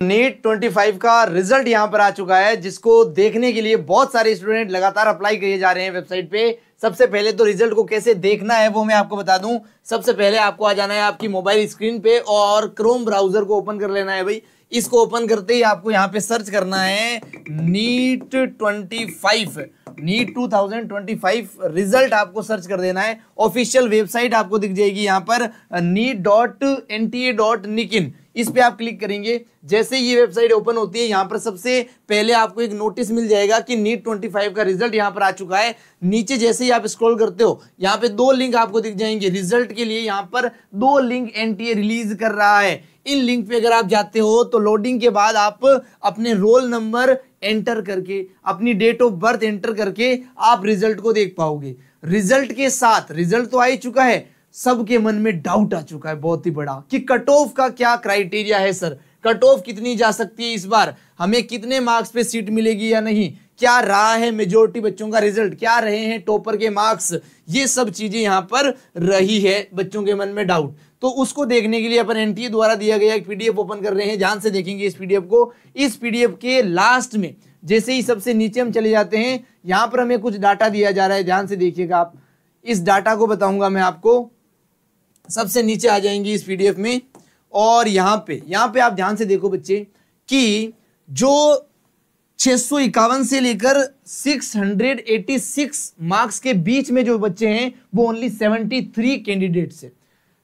NEET 25 का result यहां पर आ चुका है, जिसको देखने के लिए बहुत सारे स्टूडेंट लगातार अप्लाई किए जा रहे हैं वेबसाइट पे। सबसे पहले तो रिजल्ट को कैसे देखना है वो मैं आपको बता दूं। सबसे पहले आपको आ जाना है आपकी मोबाइल स्क्रीन पे और क्रोम ब्राउजर को ओपन कर लेना है भाई। इसको ओपन करते ही आपको यहाँ पे सर्च करना है नीट 25, नीट 2025 रिजल्ट आपको सर्च कर देना है। ऑफिशियल वेबसाइट आपको दिख जाएगी यहाँ पर neet.nta.in, इस पे आप क्लिक करेंगे। जैसे ये वेबसाइट ओपन होती है, यहाँ पर सबसे पहले आपको एक नोटिस मिल जाएगा कि नीट 25 का रिजल्ट यहाँ पर आ चुका है। नीचे जैसे ही आप स्क्रॉल करते हो, यहाँ पे दो लिंक आपको दिख जाएंगे रिजल्ट के लिए। यहाँ पर दो लिंक एनटीए रिलीज कर रहा है। इन लिंक पे अगर आप जाते हो तो लोडिंग के बाद आप अपने रोल नंबर एंटर करके, अपनी डेट ऑफ बर्थ एंटर करके आप रिजल्ट को देख पाओगे। रिजल्ट के साथ रिजल्ट तो आ ही चुका है, सबके मन में डाउट आ चुका है बहुत ही बड़ा कि कट ऑफ का क्या क्राइटेरिया है। सर कट ऑफ कितनी जा सकती है इस बार, हमें कितने मार्क्स पे सीट मिलेगी या नहीं, क्या रहा है मेजोरिटी बच्चों का रिजल्ट, क्या रहे हैं टॉपर के मार्क्स, ये सब चीजें यहां पर रही है बच्चों के मन में डाउट। तो उसको देखने के लिए अपन एनटीए द्वारा दिया गया एक पीडीएफ ओपन कर रहे हैं, ध्यान से देखेंगे इस पीडीएफ को। इस पीडीएफ के लास्ट में जैसे ही सबसे नीचे हम चले जाते हैं, यहां पर हमें कुछ डाटा दिया जा रहा है, ध्यान से देखिएगा आप। इस डाटा को बताऊंगा मैं आपको। सबसे नीचे आ जाएंगे इस पीडीएफ में और यहाँ पे आप ध्यान से देखो बच्चे कि जो 651 से लेकर 686 मार्क्स के बीच में जो बच्चे हैं वो ओनली 73 कैंडिडेट्स है।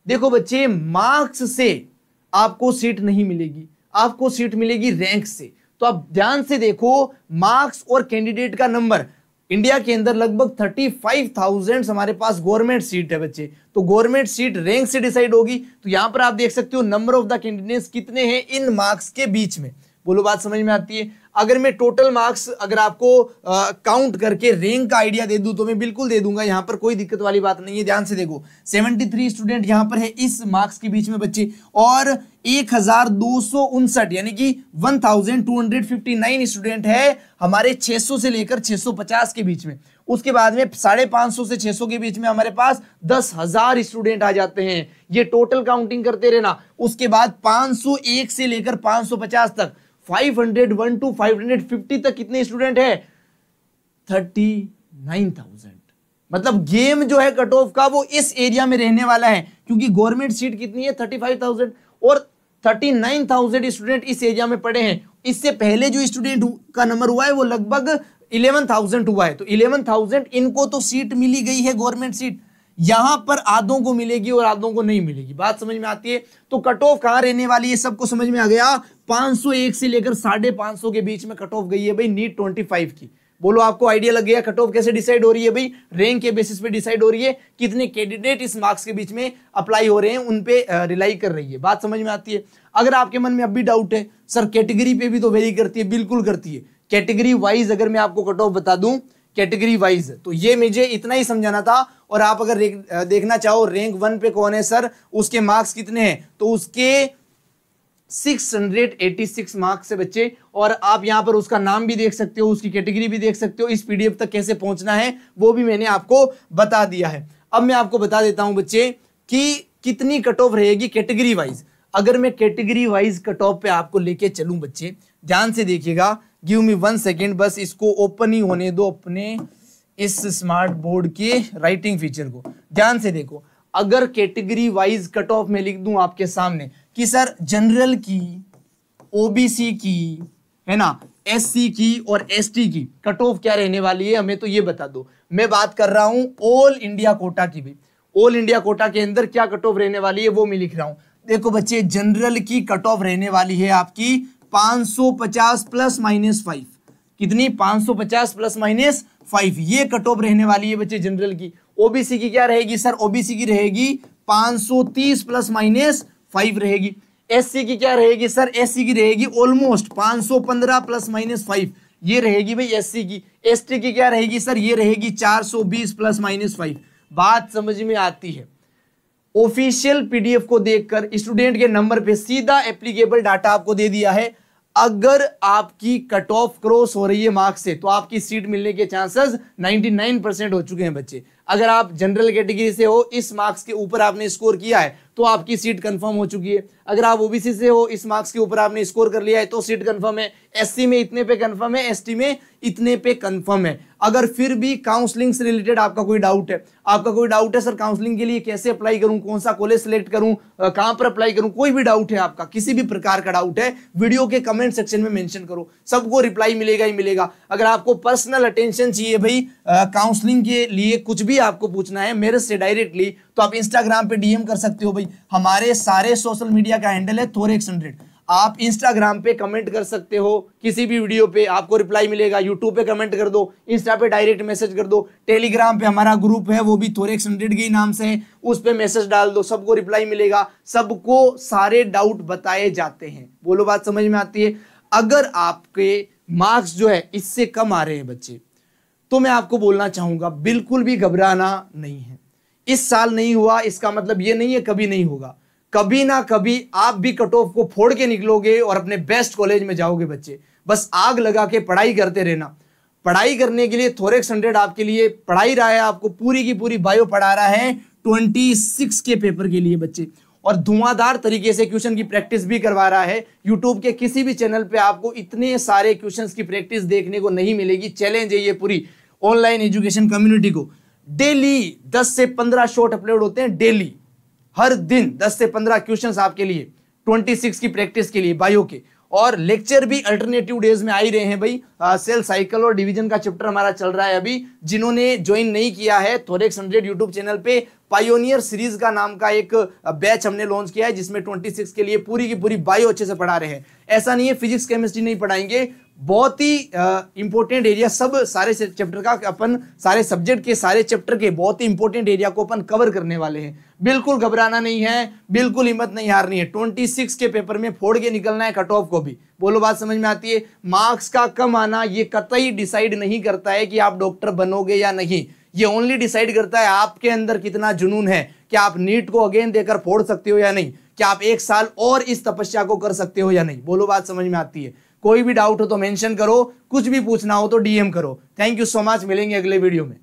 देखो बच्चे, मार्क्स से आपको सीट नहीं मिलेगी, आपको सीट मिलेगी रैंक से। तो आप ध्यान से देखो, मार्क्स और कैंडिडेट का नंबर, इंडिया के अंदर लगभग 35,000 हमारे पास गवर्नमेंट सीट है बच्चे। तो गवर्नमेंट सीट रैंक से डिसाइड होगी। तो यहां पर आप देख सकते हो नंबर ऑफ द कैंडिडेट्स कितने हैं इन मार्क्स के बीच में। बोलो बात समझ में आती है। अगर मैं टोटल मार्क्स अगर आपको काउंट करके रैंक का आइडिया दे दूं तो मैं बिल्कुल दे दूंगा, यहां पर कोई दिक्कत वाली बात नहीं है। ध्यान से देखो, 73 स्टूडेंट यहां पर है इस मार्क्स के बीच में बच्चे, और 1259 यानी कि 1259 स्टूडेंट है हमारे 600 से लेकर 650 के बीच में। उसके बाद में 550 से 600 के बीच में हमारे पास 10,000 स्टूडेंट आ जाते हैं। ये टोटल काउंटिंग करते रहना। उसके बाद 501 से लेकर 550 तक, 501 to 550 तक कितने स्टूडेंट है? 39,000। मतलब गेम जो है कट ऑफ का वो इस एरिया में रहने वाला है, क्योंकि गवर्नमेंट सीट कितनी है? 35,000 और 39,000 स्टूडेंट इस एरिया में पड़े हैं। इससे पहले जो स्टूडेंट का नंबर हुआ है वो लगभग 11,000 हुआ है। तो 11,000 इनको तो सीट मिली गई है गवर्नमेंट सीट, यहां पर आधों को मिलेगी और आधों को नहीं मिलेगी। बात समझ में आती है। तो कट ऑफ कहां रहने वाली है सबको समझ में आ गया। 501 से लेकर 550 के बीच में कट ऑफ गई है भाई नीट 25 की। बोलो आपको आइडिया लग गया कट ऑफ कैसे डिसाइड हो रही है भाई? रैंक के बेसिस पे डिसाइड हो रही है, कितने कैंडिडेट इस मार्क्स के बीच में अप्लाई हो रहे हैं उन पे रिलाई कर रही है। बात समझ में आती है। अगर आपके मन में अब भी डाउट है सर कैटेगरी पे भी तो वेरी करती है, बिल्कुल करती है। कैटेगरी वाइज अगर मैं आपको कट ऑफ बता दूं, कैटेगरी वाइज, तो ये मुझे इतना ही समझाना था। और आप अगर देखना चाहो रैंक 1 पे कौन है सर, उसके मार्क्स कितने हैं, तो उसके 686 मार्क्स से बच्चे। और आप यहां पर उसका नाम भी देख सकते हो, उसकी कैटेगरी भी देख सकते हो। इस पीडीएफ तक कैसे पहुंचना है वो भी मैंने आपको बता दिया है। अब मैं आपको बता देता हूं बच्चे कि कितनी कट ऑफ रहेगी कैटेगरी वाइज। अगर मैं कैटेगरी वाइज कट ऑफ पे आपको लेके चलूं बच्चे, ध्यान से देखिएगा, गिव मी 1 सेकेंड, बस इसको ओपन ही होने दो अपने इस स्मार्ट बोर्ड के राइटिंग फीचर को। ध्यान से देखो, अगर कैटेगरी वाइज कट ऑफ में लिख दूं आपके सामने कि सर जनरल की, ओबीसी की, है ना, एससी की और एसटी की कट ऑफ क्या रहने वाली है, हमें तो ये बता दो। मैं बात कर रहा हूं ऑल इंडिया कोटा की भी। ऑल इंडिया कोटा के अंदर क्या कट ऑफ रहने वाली है वो मैं लिख रहा हूं। देखो बच्चे, जनरल की कट ऑफ रहने वाली है आपकी 550 प्लस माइनस 5। कितनी? 550 प्लस माइनस 5, ये कट ऑफ रहने वाली है बच्चे जनरल की। ओबीसी की क्या रहेगी सर? ओबीसी की रहेगी 530 प्लस माइनस 5 रहेगी। एससी की क्या रहेगी सर? एससी की रहेगी ऑलमोस्ट 515 प्लस माइनस 5, ये रहेगी भाई एससी की। एसटी की क्या रहेगी सर? ये रहेगी 420 प्लस माइनस 5। बात समझ में आती है। ऑफिशियल पीडीएफ को देखकर स्टूडेंट के नंबर पे सीधा एप्लीकेबल डाटा आपको दे दिया है। अगर आपकी कट ऑफ क्रॉस हो रही है मार्क्स से तो आपकी सीट मिलने के चांसेस 99% हो चुके हैं बच्चे। अगर आप जनरल कैटेगरी से हो, इस मार्क्स के ऊपर आपने स्कोर किया है तो आपकी सीट कंफर्म हो चुकी है। अगर आप ओबीसी से हो, इस मार्क्स के ऊपर आपने स्कोर कर लिया है तो सीट कंफर्म है। एससी में इतने पे कंफर्म है, एसटी में इतने पे कंफर्म है। अगर फिर भी काउंसलिंग से रिलेटेड आपका कोई डाउट है, सर काउंसलिंग के लिए कैसे अप्लाई करूं, कौन सा कॉलेज सेलेक्ट करूं, कहां पर अप्लाई करूं, कोई भी डाउट है आपका, किसी भी प्रकार का डाउट है, वीडियो के कमेंट सेक्शन में मेंशन करो, सबको रिप्लाई मिलेगा ही मिलेगा। अगर आपको पर्सनल अटेंशन चाहिए भाई, काउंसलिंग के लिए कुछ भी आपको पूछना है मेरे से डायरेक्टली, तो आप इंस्टाग्राम पे डीएम कर सकते हो भाई। हमारे सारे सोशल मीडिया का हैंडल है thorex100। आप इंस्टाग्राम पे कमेंट कर सकते हो, किसी भी वीडियो पे आपको रिप्लाई मिलेगा। यूट्यूब पे कमेंट कर दो, इंस्टा पे डायरेक्ट मैसेज कर दो, टेलीग्राम पे हमारा ग्रुप है वो भी thorex100 के नाम से है, उस पे मैसेज डाल दो, सबको रिप्लाई मिलेगा, सबको सारे डाउट बताए जाते हैं। बोलो बात समझ में आती है। अगर आपके मार्क्स जो है इससे कम आ रहे हैं बच्चे, तो मैं आपको बोलना चाहूंगा बिल्कुल भी घबराना नहीं है। इस साल नहीं हुआ इसका मतलब ये नहीं है कभी नहीं होगा, कभी ना कभी आप भी कट ऑफ को फोड़ के निकलोगे और अपने बेस्ट कॉलेज में जाओगे बच्चे। बस आग लगा के पढ़ाई करते रहना। पढ़ाई करने के लिए thorex100 आपके लिए पढ़ाई रहा है, आपको पूरी की पूरी बायो पढ़ा रहा है 26 के पेपर के लिए बच्चे, और धुआंधार तरीके से क्वेश्चन की प्रैक्टिस भी करवा रहा है। यूट्यूब के किसी भी चैनल पे आपको इतने सारे क्वेश्चंस की प्रैक्टिस देखने को नहीं मिलेगी। चैलेंज है ये पूरी ऑनलाइन एजुकेशन कम्युनिटी को। डेली 10 से 15 शॉर्ट अपलोड होते हैं, डेली हर दिन 10 से 15 क्वेश्चंस आपके लिए 26 की प्रैक्टिस के लिए बायो के, और लेक्चर भी अल्टरनेटिव डेज में आ ही रहे हैं भाई। सेल साइकिल और डिवीजन का चैप्टर हमारा चल रहा है अभी। जिन्होंने ज्वाइन नहीं किया है, thorex100 यूट्यूब चैनल पे पायोनियर सीरीज का नाम का एक बैच हमने लॉन्च किया है, जिसमें 26 के लिए पूरी की पूरी बायो अच्छे से पढ़ा रहे हैं। ऐसा नहीं है फिजिक्स केमिस्ट्री नहीं पढ़ाएंगे, बहुत ही इंपॉर्टेंट एरिया, सब सारे चैप्टर का अपन, सारे सब्जेक्ट के सारे चैप्टर के बहुत ही इंपॉर्टेंट एरिया को अपन कवर करने वाले हैं। बिल्कुल घबराना नहीं है, बिल्कुल हिम्मत नहीं हारनी है। 26 के पेपर में फोड़ के निकलना है, कट ऑफ को भी। बोलो बात समझ में आती है। मार्क्स का कम आना ये कतई डिसाइड नहीं करता है कि आप डॉक्टर बनोगे या नहीं। ये ओनली डिसाइड करता है आपके अंदर कितना जुनून है, क्या आप नीट को अगेन देकर फोड़ सकते हो या नहीं, क्या आप एक साल और इस तपस्या को कर सकते हो या नहीं। बोलो बात समझ में आती है। कोई भी डाउट हो तो मेंशन करो, कुछ भी पूछना हो तो डीएम करो। थैंक यू सो मच, मिलेंगे अगले वीडियो में।